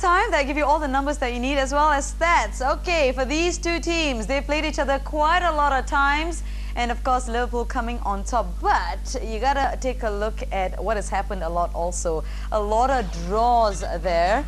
time that give you all the numbers that you need as well as stats. Okay, for these two teams, they played each other quite a lot of times. And of course, Liverpool coming on top. But you gotta take a look at what has happened a lot also. A lot of draws there.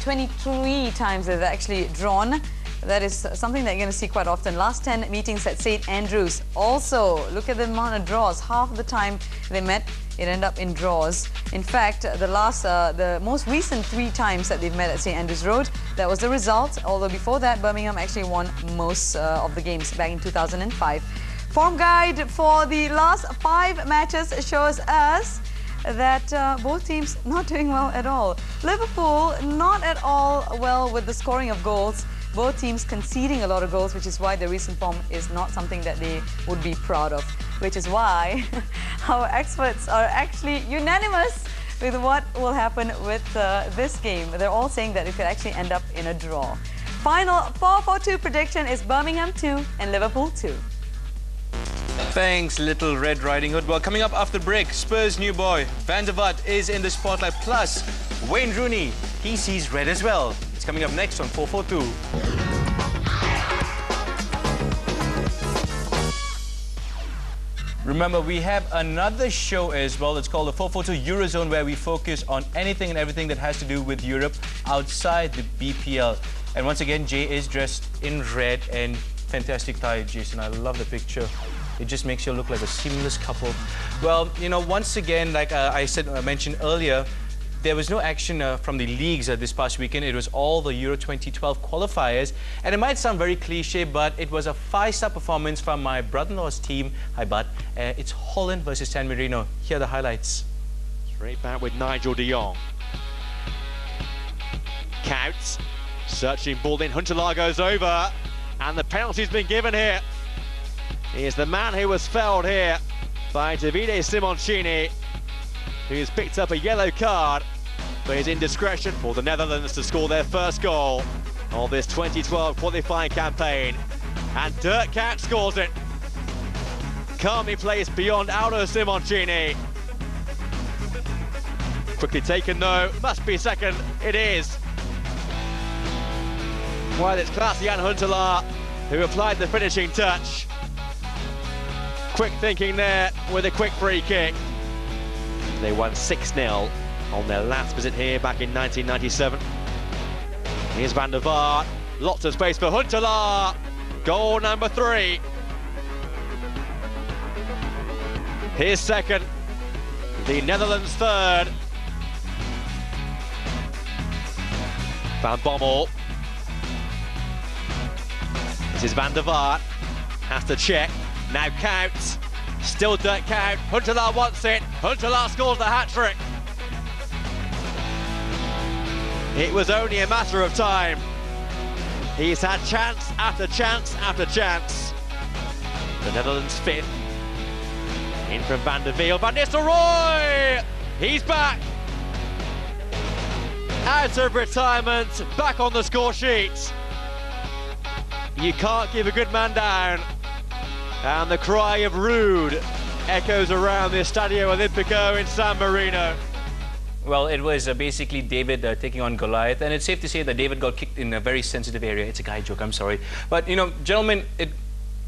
23 times they've actually drawn. That is something that you're going to see quite often. Last 10 meetings at St. Andrews. Also, look at the amount of draws. Half the time they met, it ended up in draws. In fact, the most recent 3 times that they've met at St. Andrews Road, that was the result. Although before that, Birmingham actually won most of the games back in 2005. Form guide for the last 5 matches shows us that both teams not doing well at all. Liverpool not at all well with the scoring of goals. Both teams conceding a lot of goals, which is why the recent form is not something that they would be proud of. Which is why our experts are actually unanimous with what will happen with this game. They're all saying that it could actually end up in a draw. Final 4-4-2 prediction is Birmingham 2 and Liverpool 2. Thanks, Little Red Riding Hood. Well, coming up after the break, Spurs' new boy, Van der Vaart, is in the spotlight. Plus, Wayne Rooney, he sees red as well. It's coming up next on 4-4-2. Remember, we have another show as well. It's called the 4-4-2 Eurozone, where we focus on anything and everything that has to do with Europe outside the BPL. And once again, Jay is dressed in red and fantastic tie, Jason. I love the picture. It just makes you look like a seamless couple. Well, you know, once again, like I mentioned earlier, there was no action from the leagues this past weekend. It was all the Euro 2012 qualifiers. And it might sound very cliche, but it was a 5-star performance from my brother-in-law's team. Hi, bud. It's Holland versus San Marino. Here are the highlights. Straight back with Nigel de Jong. Counts. Searching ball in. Huntelaar goes over. And the penalty's been given here. He is the man who was fouled here by Davide Simoncini, who's picked up a yellow card for his indiscretion for the Netherlands to score their first goal of this 2012 qualifying campaign. And Dirk Kuyt scores it. Calmly placed beyond Aldo Simoncini. Quickly taken though, must be second, it is. Well, it's Klaas-Jan Huntelaar who applied the finishing touch. Quick thinking there with a quick free kick. They won 6-0 on their last visit here back in 1997. Here's Van der Vaart. Lots of space for Huntelaar. Goal number 3. Here's second. The Netherlands third. Van Bommel. This is Van der Vaart. Has to check. Now Kuyt. Still Dirk Kuyt. Huntelaar wants it. Huntelaar scores the hat-trick. It was only a matter of time. He's had chance after chance after chance. The Netherlands 5th. In from Van der Wiel. Van Nistelrooy! He's back. Out of retirement. Back on the score sheet. You can't give a good man down. And the cry of rude echoes around the Estadio Olimpico in San Marino. Well, it was basically David taking on Goliath, and it's safe to say that David got kicked in a very sensitive area. It's a guy joke, I'm sorry. But, you know, gentlemen,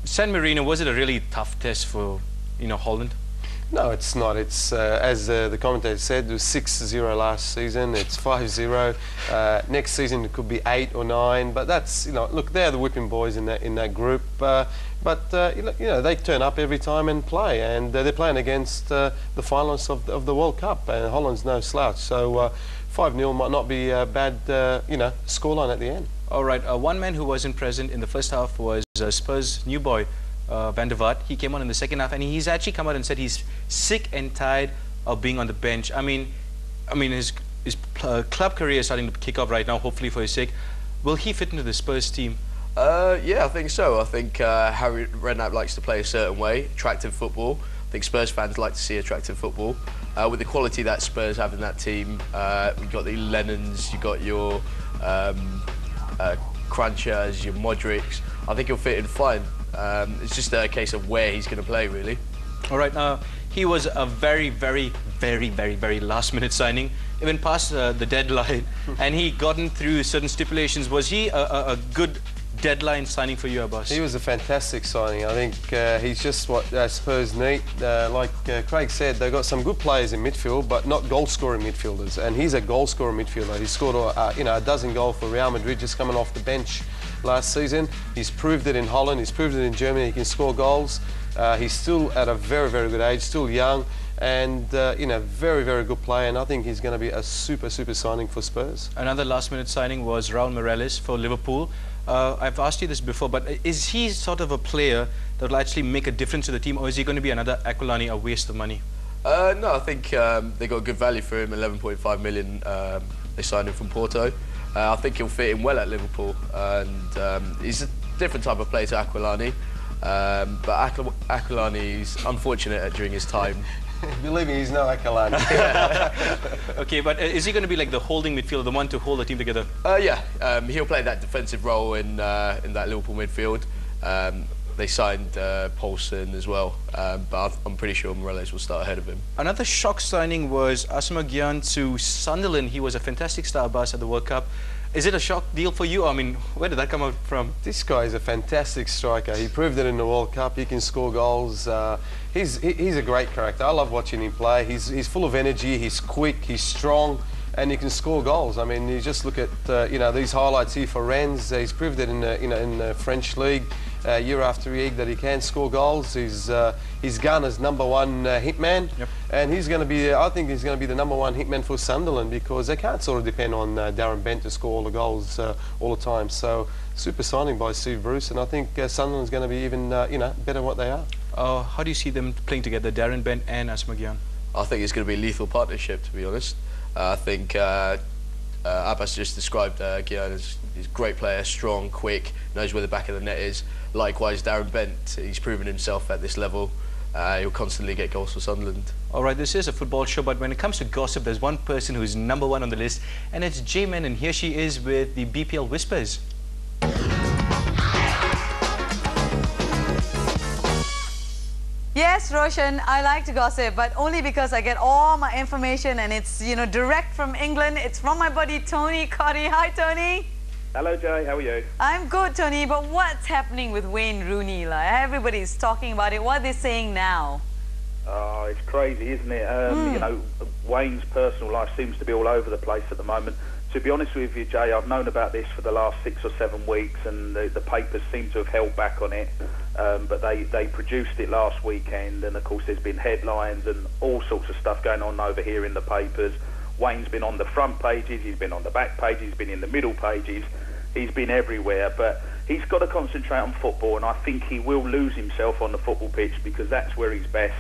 San Marino, was it a really tough test for, you know, Holland? No, it's not. It's, as the commentator said, it was 6-0 last season. It's 5-0. Next season it could be 8 or 9. But that's, you know, look, they're the whipping boys in that group. You know, they turn up every time and play, and they're playing against the finalists of the World Cup, and Holland's no slouch. So 5-0 might not be a bad, you know, scoreline at the end. All right. One man who wasn't present in the first half was Spurs' new boy, Van der Vaart. He came on in the second half, and he's actually come out and said he's sick and tired of being on the bench. I mean, his club career is starting to kick off right now. Hopefully for his sake, will he fit into the Spurs team? Yeah, I think so. I think Harry Redknapp likes to play a certain way, attractive football. I think Spurs fans like to see attractive football. With the quality that Spurs have in that team, you've got the Lennons, you've got your Crunchers, your Modrics. I think he'll fit in fine. It's just a case of where he's going to play, really. All right, he was a very last-minute signing, even past the deadline, and he gotten through certain stipulations. Was he a good deadline signing for you, Abbas? He was a fantastic signing. I think he's just what Spurs need. Like Craig said, they've got some good players in midfield, but not goal-scoring midfielders. And he's a goal-scoring midfielder. He scored a dozen goals for Real Madrid just coming off the bench last season. He's proved it in Holland. He's proved it in Germany. He can score goals. He's still at a very good age, still young, and very good player. And I think he's going to be a super signing for Spurs. Another last-minute signing was Raul Morraies for Liverpool. I've asked you this before, but is he sort of a player that will actually make a difference to the team, or is he going to be another Aquilani, a waste of money? No, I think they got good value for him, 11.5 million. They signed him from Porto. I think he'll fit in well at Liverpool, and he's a different type of player to Aquilani. But Aquilani's unfortunate during his time. Believe me, he's no Aquilani. Okay, but is he going to be like the holding midfielder, the one to hold the team together? Yeah, he'll play that defensive role in that Liverpool midfield. They signed Poulsen as well, but I'm pretty sure Morraies will start ahead of him. Another shock signing was Asamoah Gyan to Sunderland. He was a fantastic star Abbas at the World Cup. Is it a shock deal for you? I mean, where did that come out from? This guy is a fantastic striker. He proved it in the World Cup. He can score goals. He's a great character. I love watching him play. He's full of energy. He's quick. He's strong, and he can score goals. I mean, you just look at these highlights here for Rennes. He's proved it in the French league. Year after year that he can score goals. He's Ghana's #1 hitman, yep. And he's going to be. I think he's going to be the #1 hitman for Sunderland, because they can't sort of depend on Darren Bent to score all the goals all the time. So super signing by Steve Bruce, and I think Sunderland's going to be even better than what they are. How do you see them playing together, Darren Bent and Asamoah Gyan? I think it's going to be a lethal partnership, to be honest. I think Abbas just described Gyan as he's a great player, strong, quick, knows where the back of the net is. Likewise, Darren Bent, he's proven himself at this level. He'll constantly get goals for Sunderland. All right, this is a football show, but when it comes to gossip, there's one person who's #1 on the list, and it's J-Man, and here she is with the BPL Whispers. Yes, Roshan, I like to gossip, but only because I get all my information and it's, direct from England. It's from my buddy Tony Cotty. Hi, Tony. Hello, Jay. How are you? I'm good, Tony, but what's happening with Wayne Rooney? Like, everybody's talking about it. What are they saying now? Oh, it's crazy, isn't it? Wayne's personal life seems to be all over the place at the moment. To be honest with you, Jay, I've known about this for the last 6 or 7 weeks, and the papers seem to have held back on it. But they produced it last weekend, and of course there's been headlines and all sorts of stuff going on over here in the papers. Wayne's been on the front pages, he's been on the back pages, he's been in the middle pages, he's been everywhere. But he's got to concentrate on football, and I think he will lose himself on the football pitch, because that's where he's best.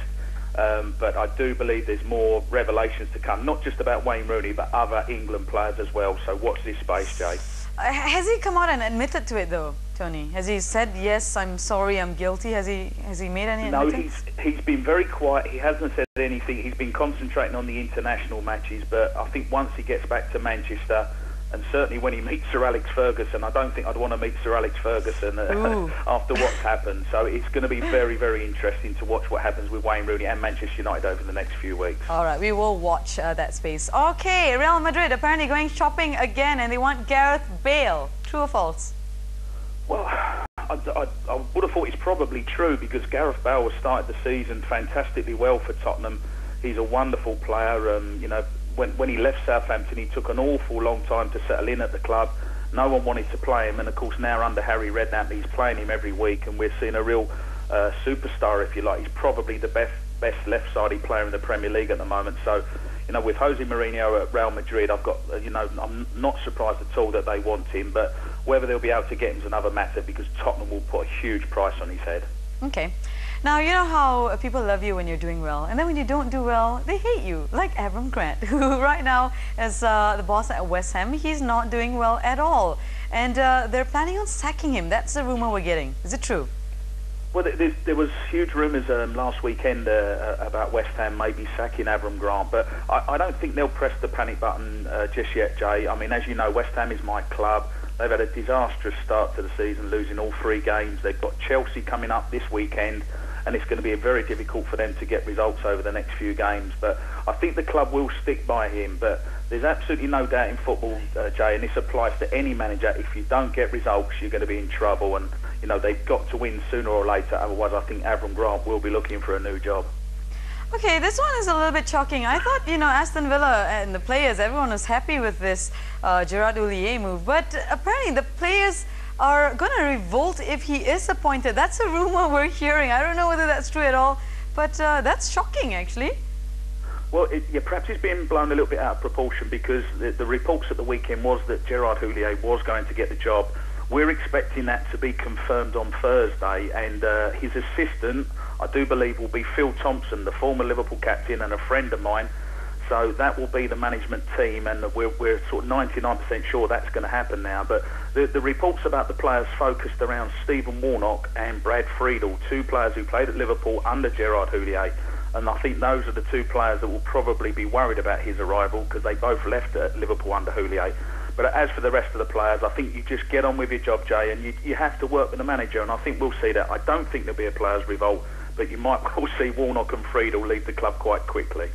But I do believe there's more revelations to come, not just about Wayne Rooney, but other England players as well. So watch this space, Jay. Has he come out and admitted to it, though, Tony? Has he said, yes, I'm sorry, I'm guilty? Has he made any admittance? No, he's been very quiet. He hasn't said anything. He's been concentrating on the international matches. But I think once he gets back to Manchester, and certainly when he meets Sir Alex Ferguson, I don't think I'd want to meet Sir Alex Ferguson after what's happened. So it's going to be very interesting to watch what happens with Wayne Rooney and Manchester United over the next few weeks. All right, we will watch that space. Okay, Real Madrid apparently going shopping again, and they want Gareth Bale. True or false? Well, I would have thought it's probably true, because Gareth Bale has started the season fantastically well for Tottenham. He's a wonderful player. When he left Southampton, he took an awful long time to settle in at the club. No one wanted to play him, and of course now under Harry Redknapp, he's playing him every week, and we're seeing a real superstar, if you like. He's probably the best left-sided player in the Premier League at the moment. So, with Jose Mourinho at Real Madrid, I'm not surprised at all that they want him, but whether they'll be able to get him is another matter, because Tottenham will put a huge price on his head. Okay. Now, you know how people love you when you're doing well, and then when you don't do well, they hate you, like Avram Grant, who right now is the boss at West Ham. He's not doing well at all, and they're planning on sacking him. That's the rumour we're getting. Is it true? Well, there was huge rumours last weekend about West Ham maybe sacking Avram Grant, but I don't think they'll press the panic button just yet, Jay. I mean, as you know, West Ham is my club. They've had a disastrous start to the season, losing all 3 games. They've got Chelsea coming up this weekend. and it's going to be very difficult for them to get results over the next few games. But I think the club will stick by him. But there's absolutely no doubt in football, Jay, and this applies to any manager. If you don't get results, you're going to be in trouble. And you know they've got to win sooner or later. Otherwise, I think Avram Grant will be looking for a new job. Okay, this one is a little bit shocking. I thought, you know, Aston Villa and the players, everyone was happy with this Gerard Houllier move. But apparently the players are going to revolt if he is appointed. That's a rumor we're hearing. I don't know whether that's true at all, but that's shocking, actually. Well, yeah, perhaps it's been blown a little bit out of proportion because the reports at the weekend was that Gerard Houllier was going to get the job. We're expecting that to be confirmed on Thursday, and his assistant, I do believe, will be Phil Thompson, the former Liverpool captain and a friend of mine. So that will be the management team, and we're sort of 99% sure that's going to happen now. But the reports about the players focused around Stephen Warnock and Brad Friedel, two players who played at Liverpool under Gerard Houllier. And I think those are the two players that will probably be worried about his arrival because they both left at Liverpool under Houllier. But as for the rest of the players, I think you just get on with your job, Jay, and you have to work with the manager, and I think we'll see that. I don't think there'll be a players' revolt, but you might well see Warnock and Friedel leave the club quite quickly.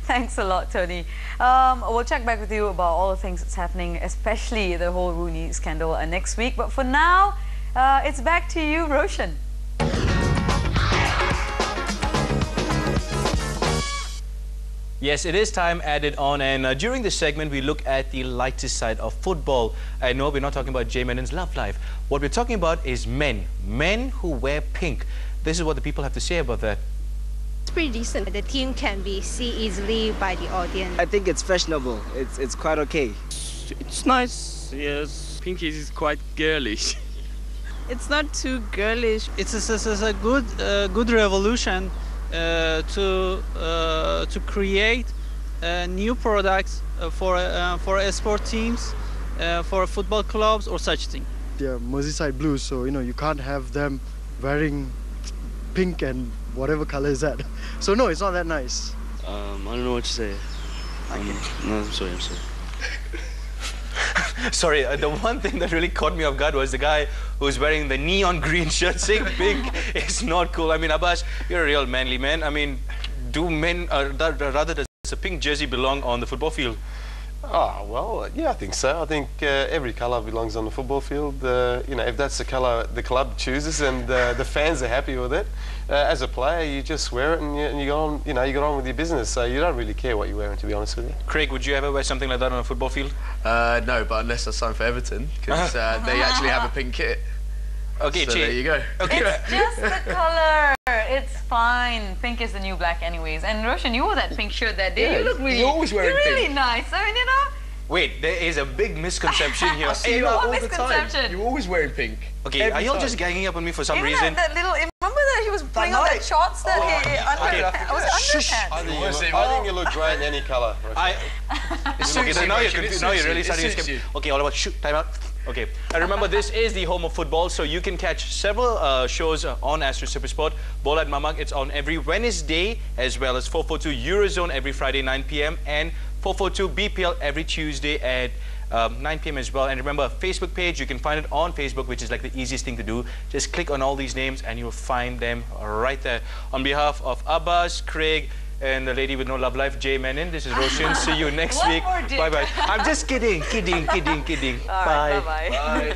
Thanks a lot, Tony. We'll check back with you about all the things that's happening, especially the whole Rooney scandal next week. But for now, it's back to you, Roshan. Yes, it is time added on, and during this segment we look at the lighter side of football. I know we're not talking about Jay Menon's love life. What we're talking about is men who wear pink. This is what the people have to say about that. It's pretty decent. The team can be seen easily by the audience. I think it's fashionable. It's quite okay. It's nice, yes. Pink is quite girlish. It's not too girlish. It's a good revolution to create new products for sport teams, for football clubs or such thing. They're Merseyside Blues, so you know you can't have them wearing pink and whatever color is that. So no, it's not that nice. I don't know what to say. No, I'm sorry. Sorry, the one thing that really caught me off guard was the guy who's wearing the neon green shirt saying pink is not cool. I mean, Abbas, you're a real manly man. I mean, do men, rather does a pink jersey belong on the football field? Oh, well, yeah, I think so. I think every colour belongs on the football field. You know, if that's the colour the club chooses and the fans are happy with it, as a player, you just wear it and you go on. You know, you get on with your business. So you don't really care what you're wearing, to be honest with you. Craig, would you ever wear something like that on a football field? No, but unless I sign for Everton, because they actually have a pink kit. Okay, so there you go. Okay. It's just the colour. It's fine. Pink is the new black anyways. And Roshan, you wore that pink shirt that day. Yeah, you look really, you're always wearing really pink. nice. I mean, you know. Wait, there is a big misconception here. I see you what all the time. misconception? You're always wearing pink. Okay, Every are y'all time. just ganging up on me for some Even reason? that little, remember that he was putting on that shorts that I think you look great in any colour. Okay, so now you're really starting to skip. Okay, all about shoot, time out. Okay, and remember this is the home of football, so you can catch several shows on Astro Supersport. Ball at Mamak, it's on every Wednesday, as well as 442 Eurozone every Friday 9 p.m. and 442 BPL every Tuesday at 9 p.m. as well. And remember, Facebook page, you can find it on Facebook, which is like the easiest thing to do. Just click on all these names and you'll find them right there. On behalf of Abbas, Craig, and the lady with no love life, Jay Menon, this is Roshan. See you next week. Bye-bye. I'm just kidding. All right, bye-bye. Bye.